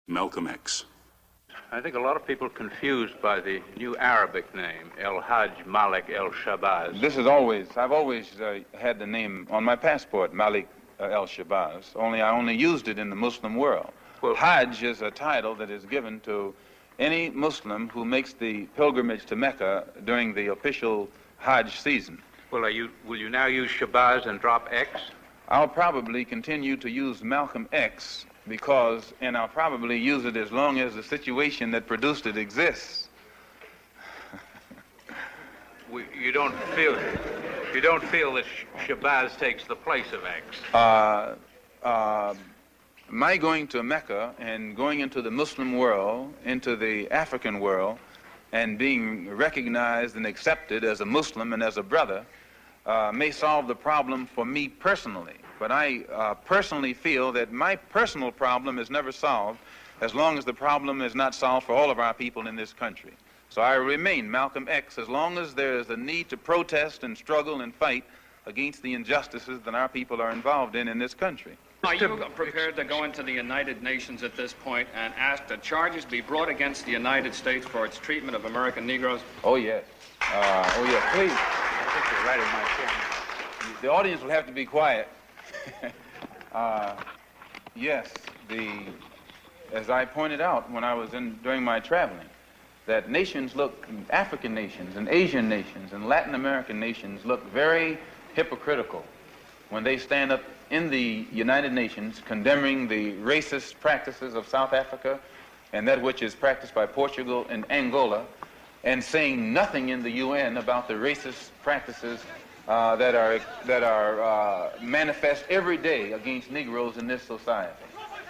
Malcolm X. I think a lot of people are confused by the new Arabic name, El Hajj Malik El Shabazz. I've always had the name on my passport, Malik El Shabazz, only I only used it in the Muslim world. Well, Hajj is a title that is given to any Muslim who makes the pilgrimage to Mecca during the official Hajj season. Well, will you now use Shabazz and drop X? I'll probably continue to use Malcolm X and I'll probably use it as long as the situation that produced it exists. You don't feel that Shabazz takes the place of X? My going to Mecca and going into the Muslim world, into the African world, and being recognized and accepted as a Muslim and as a brother may solve the problem for me personally. But I personally feel that my personal problem is never solved as long as the problem is not solved for all of our people in this country. So I remain Malcolm X as long as there is a need to protest and struggle and fight against the injustices that our people are involved in this country. Are you prepared to go into the United Nations at this point and ask that charges be brought against the United States for its treatment of American Negroes? Oh, yes. Oh, yes, please. I think you're right in my chairman. The audience will have to be quiet. Yes, as I pointed out when I was during my traveling, that African nations and Asian nations and Latin American nations look very hypocritical when they stand up in the United Nations condemning the racist practices of South Africa and that which is practiced by Portugal and Angola, and saying nothing in the UN about the racist practices that are manifest every day against Negroes in this society.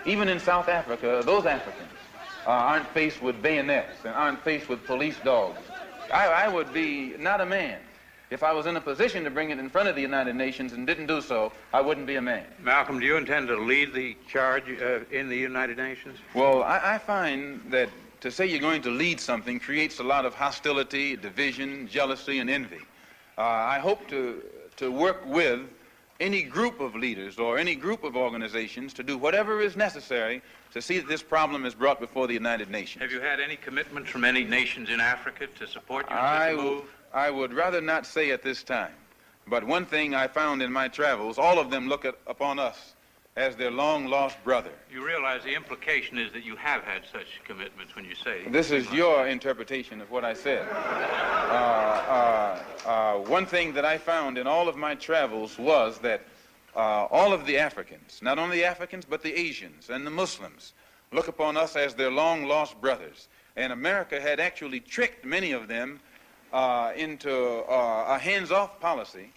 Even in South Africa, those Africans aren't faced with bayonets and aren't faced with police dogs. I would be not a man. If I was in a position to bring it in front of the United Nations and didn't do so, I wouldn't be a man. Malcolm, do you intend to lead the charge in the United Nations? Well, I find that to say you're going to lead something creates a lot of hostility, division, jealousy, and envy. I hope to work with any group of leaders or any group of organizations to do whatever is necessary to see that this problem is brought before the United Nations. Have you had any commitments from any nations in Africa to support you in such a move? I would rather not say at this time, but one thing I found in my travels, all of them look upon us as their long-lost brother. You realize the implication is that you have had such commitments when you say... This is your interpretation of what I said. One thing that I found in all of my travels was that all of the Africans, not only the Africans, but the Asians and the Muslims, look upon us as their long-lost brothers. And America had actually tricked many of them into a hands-off policy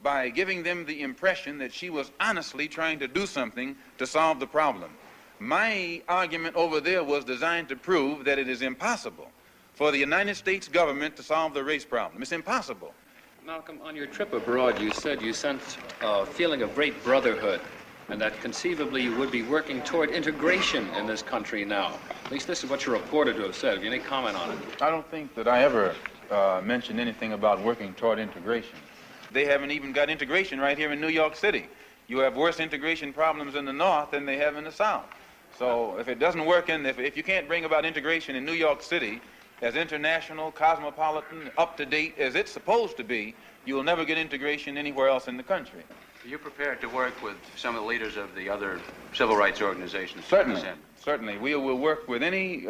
by giving them the impression that she was honestly trying to do something to solve the problem. My argument over there was designed to prove that it is impossible for the United States government to solve the race problem. It's impossible. Malcolm, on your trip abroad, you said you sensed a feeling of great brotherhood and that conceivably you would be working toward integration in this country now. At least this is what you're reported to have said. Have you any comment on it? I don't think that I ever mentioned anything about working toward integration. They haven't even got integration right here in New York City. You have worse integration problems in the North than they have in the South. So if it doesn't work if you can't bring about integration in New York City as international, cosmopolitan, up-to-date as it's supposed to be, you will never get integration anywhere else in the country. Are you prepared to work with some of the leaders of the other civil rights organizations? Certainly. We will work with any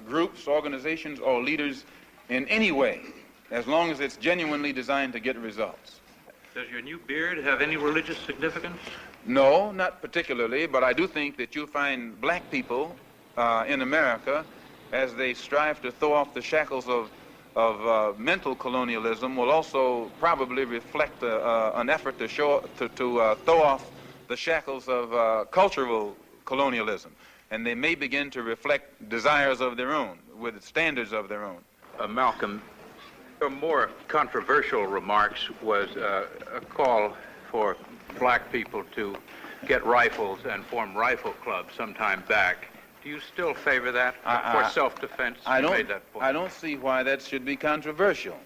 groups, organizations, or leaders in any way, as long as it's genuinely designed to get results. Does your new beard have any religious significance? No, not particularly, but I do think that you'll find black people in America, as they strive to throw off the shackles of mental colonialism, will also probably reflect an effort to throw off the shackles of cultural colonialism. And they may begin to reflect desires of their own, with standards of their own. Malcolm, your more controversial remarks was a call for black people to get rifles and form rifle clubs sometime back. Do you still favor that for self-defense? I don't see why that should be controversial.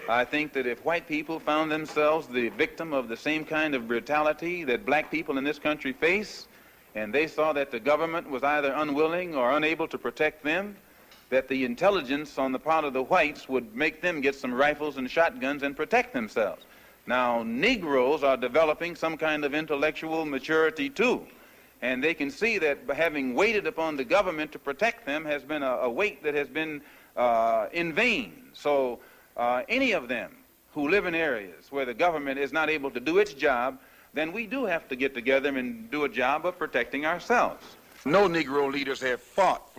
I think that if white people found themselves the victim of the same kind of brutality that black people in this country face, and they saw that the government was either unwilling or unable to protect them, that the intelligence on the part of the whites would make them get some rifles and shotguns and protect themselves. Now, Negroes are developing some kind of intellectual maturity too, and they can see that having waited upon the government to protect them has been a wait that has been in vain. So any of them who live in areas where the government is not able to do its job, then we do have to get together and do a job of protecting ourselves. No Negro leaders have fought for